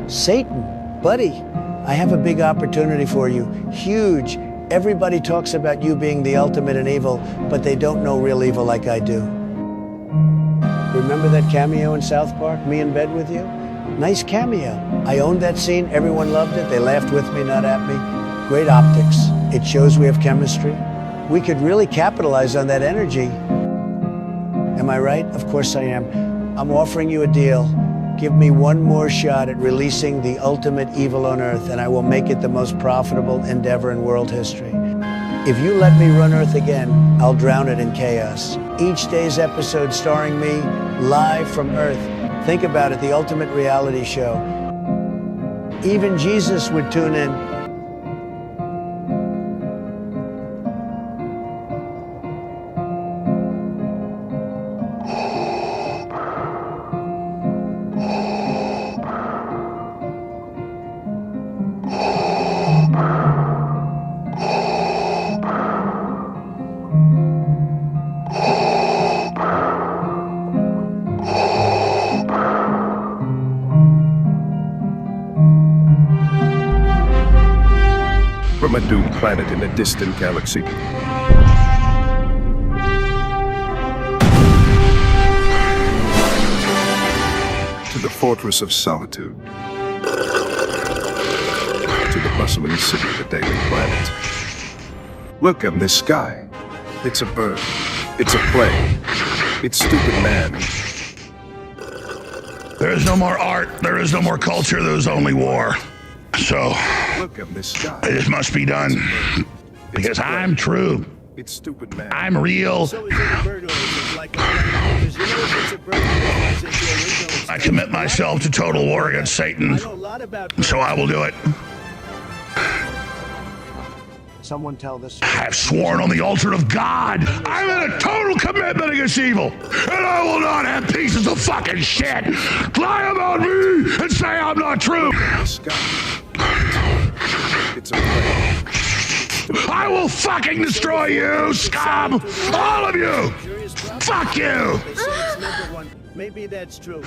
Satan, buddy, I have a big opportunity for you. Huge. Everybody talks about you being the ultimate in evil, but they don't know real evil like I do. Remember that cameo in South Park, me in bed with you? Nice cameo. I owned that scene, everyone loved it, they laughed with me, not at me. Great optics. It shows we have chemistry. We could really capitalize on that energy. Am I right? Of course I am. I'm offering you a deal. Give me one more shot at releasing the ultimate evil on Earth, and I will make it the most profitable endeavor in world history. If you let me run Earth again, I'll drown it in chaos. Each day's episode starring me, live from Earth. Think about it, the ultimate reality show. Even Jesus would tune in. From a doomed planet in a distant galaxy. To the fortress of solitude. To the bustling city of the daily planet. Look in this sky. It's a bird. It's a plane. It's stupid man. There is no more art. There is no more culture. There is only war. So, Look in this sky. this must be done. Because I'm true. It's stupid man. I'm real. I commit myself to total war against Satan. So I will do it. Someone tell this. I have sworn on the altar of God. I'm in a total commitment against evil. And I will not have pieces of fucking shit lie about me and say I'm not true. It's a plane. I will fucking destroy you, scum! All of you! Fuck you! Maybe that's true.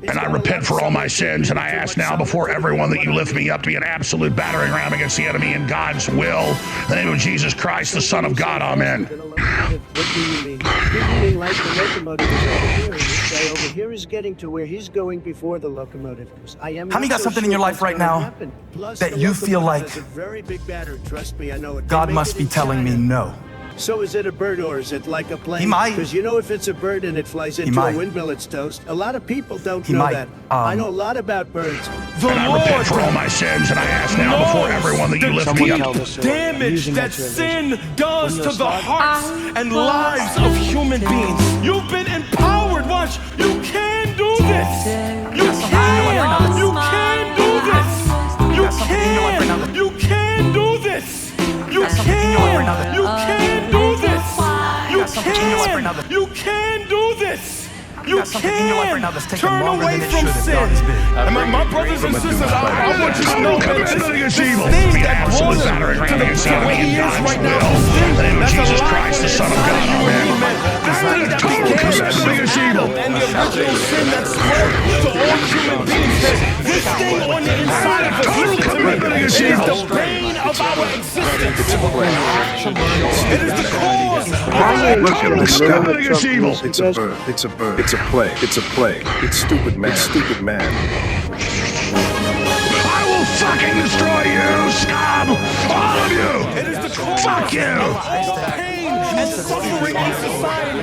And I repent for all my sins, and I ask now before everyone that you lift me up to be an absolute battering ram against the enemy in God's will. In the name of Jesus Christ, the Son of God, amen. What do you mean? You mean like the locomotive is over here, and this guy over here is getting to where he's going before the locomotive. I am. How many got something in your life right now that you feel like God must be telling me no? So is it a bird or is it like a plane? He might. Because you know if it's a bird and it flies into a windmill, it's toast. A lot of people don't know that. I know a lot about birds. And I repent for all my sins, and I ask now before everyone that you lift me up. Damage that sin does to the hearts and lives of human beings. You've been empowered. Watch. You can do this. You can. You can do this. You can. You can do this. You can. You can do this. You can. You can do this. You can turn away from sin. And my brothers and sisters, I want you to know that this thing that brought him to the point where he is right now, that's Jesus Christ, the Son of God, amen. This thing that became Adam and the original sin that spoke to all human beings, this thing on the inside of us, listen to me, it is the pain of our existence. It is the cause of our Look at this sky. evil. It's a bird. It's a bird. It's a plane. It's a plane. It's stupid man. It's stupid man. I will fucking destroy you, scum! All of you! It is the cause Fuck you! of all pain and suffering in society.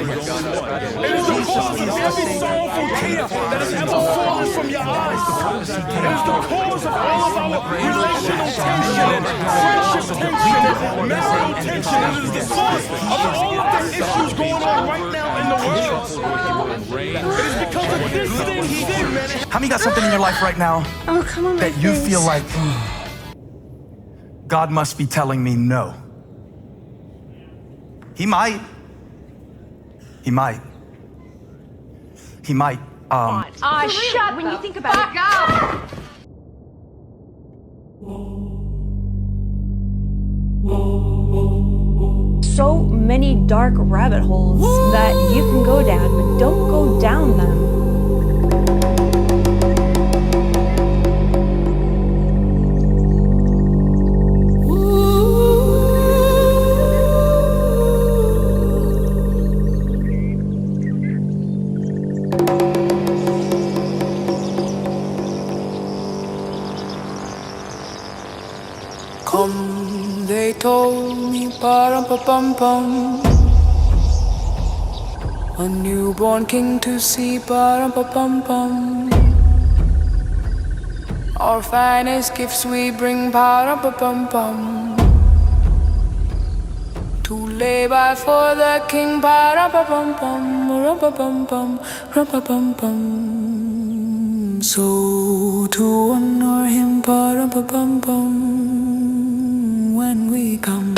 It is the cause of every sorrowful tear that has ever fallen from your eyes. It is the cause of all of our relational tension and friendship tension and marital tension. It is the source of all of the issues going on right now in the world. It is because of this thing he did, man. How many got something in your life right now Oh, come on, that you feel like God must be telling me no? He might. He might. He might. Shut when you think about it. So many dark rabbit holes that you can go down, but don't go down them. pa-rum-pa-pum-pum. A newborn king to see, pa-rum-pa-pum-pum. Our finest gifts we bring, pa-rum-pa-pum-pum. To lay by for the king, pa-rum-pa-pum-pum, rum-pa-pum-pum, rum-pa-pum-pum. So to honor him, pa-rum-pa-pum-pum, when we come.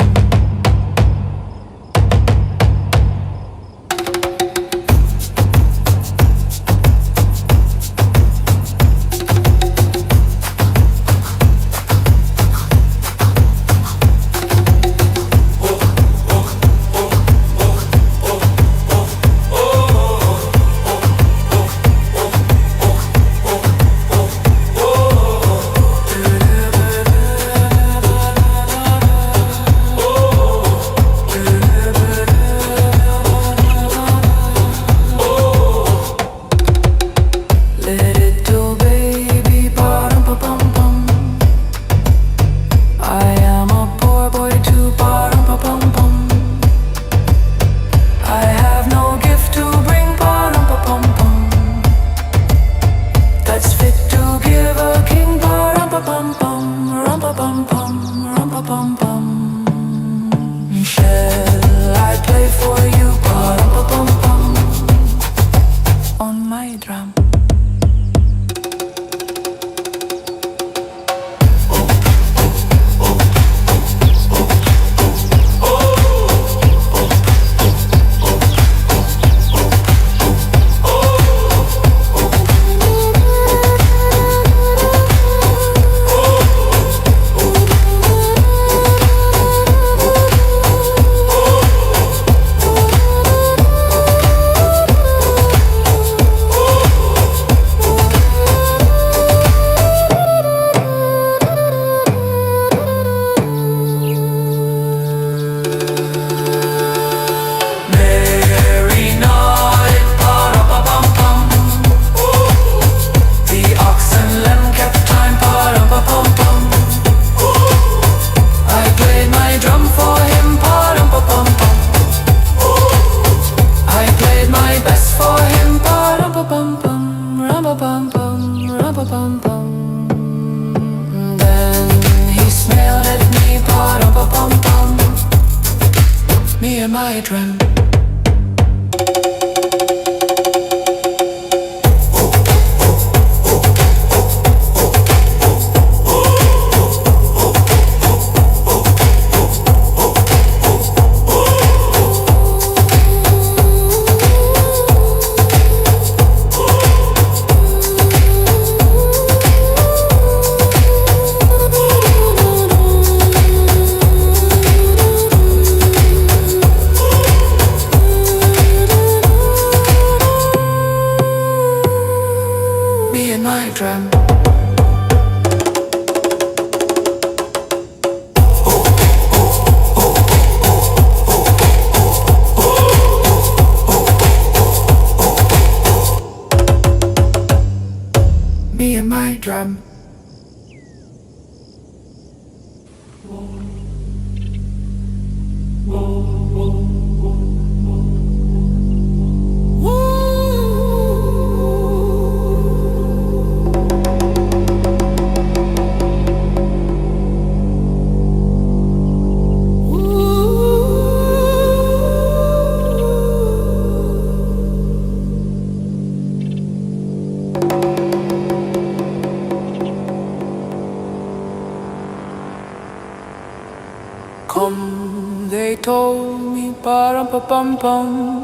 Come, they told me, pa-rum-pa-pum-pum.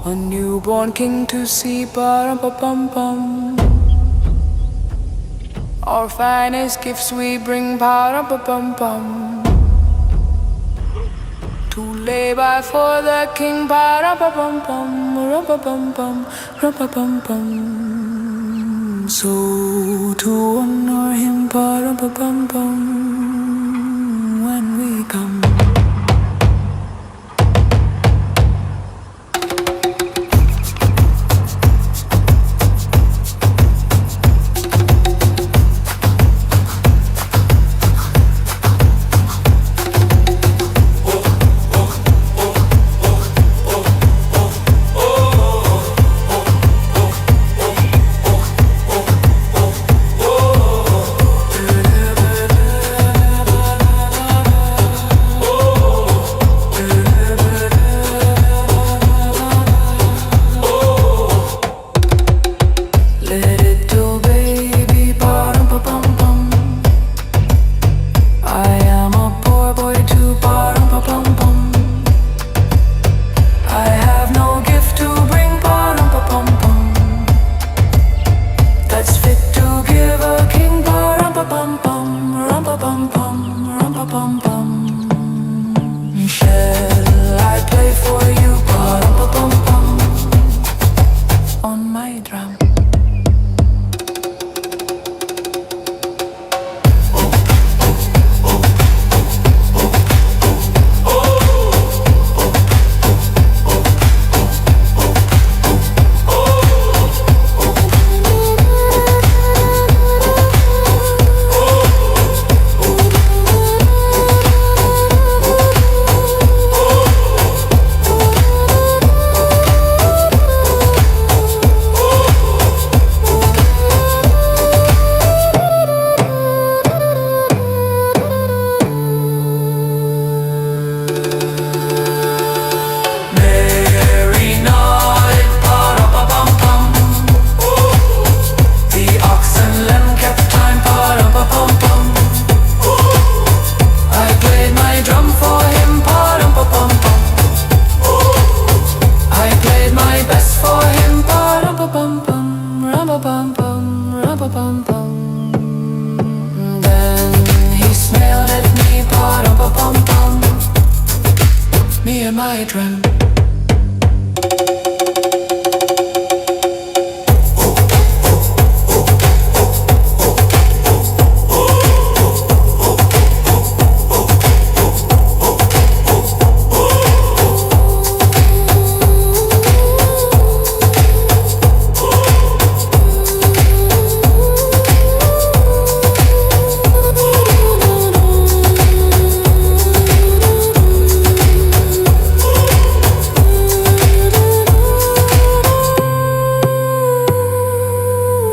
A newborn king to see, pa-rum-pa-pum-pum. Our finest gifts we bring, pa-rum-pa-pum-pum. To lay by for the king, pa-rum-pa-pum-pum, rum-pa-pum-pum, rum-pa-pum-pum. So to honor him, pa-rum-pa-pum-pum, when we come. and my drum.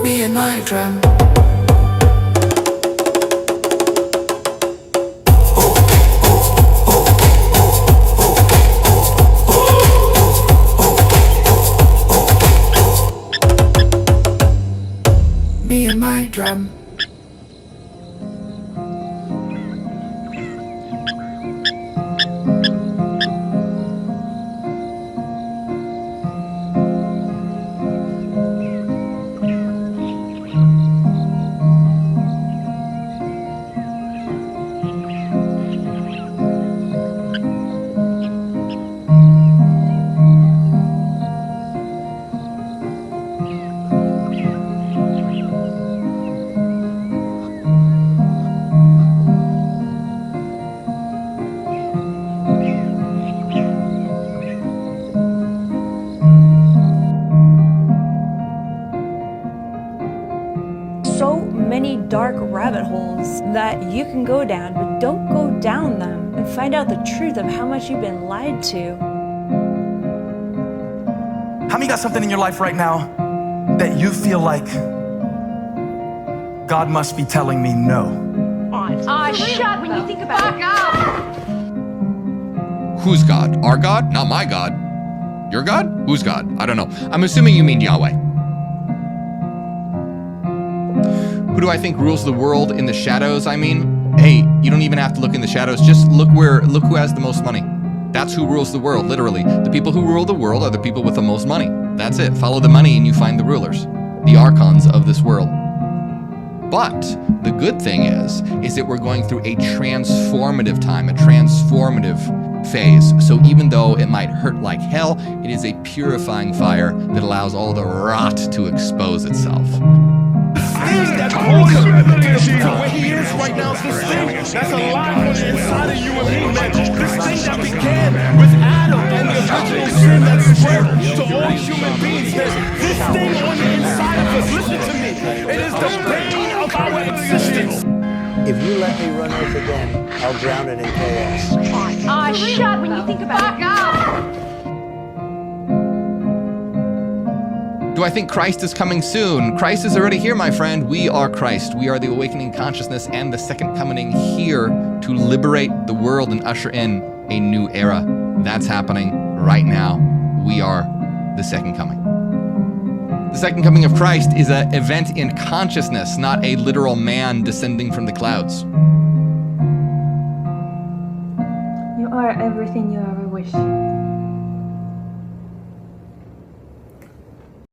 Me and my drum. Me and my drum. So many dark rabbit holes that you can go down, but don't go down them and find out the truth of how much you've been lied to. How many got something in your life right now that you feel like God must be telling me no? Shut when you think about it. Who's God? Our God? Not my God. Your God? Who's God? I don't know. I'm assuming you mean Yahweh. Who do I think rules the world in the shadows? I mean, hey, you don't even have to look in the shadows. Just look who has the most money. That's who rules the world, literally. The people who rule the world are the people with the most money. That's it. Follow the money and you find the rulers, the archons of this world. But the good thing is that we're going through a transformative time, a transformative phase. So even though it might hurt like hell, it is a purifying fire that allows all the rot to expose itself. That holds you where he is right now is this thing that's alive on the inside of you and me, man. This thing that began with Adam and the original sin that spread to all human beings. There's this thing on the inside of us. Listen to me. It is the bane of our existence. If you let me run Earth again, I'll drown it in chaos. Shut when you think about it. Do I think Christ is coming soon? Christ is already here, my friend. We are Christ. We are the awakening consciousness and the second coming here to liberate the world and usher in a new era. That's happening right now. We are the second coming. The second coming of Christ is an event in consciousness, not a literal man descending from the clouds. You are everything you ever wish.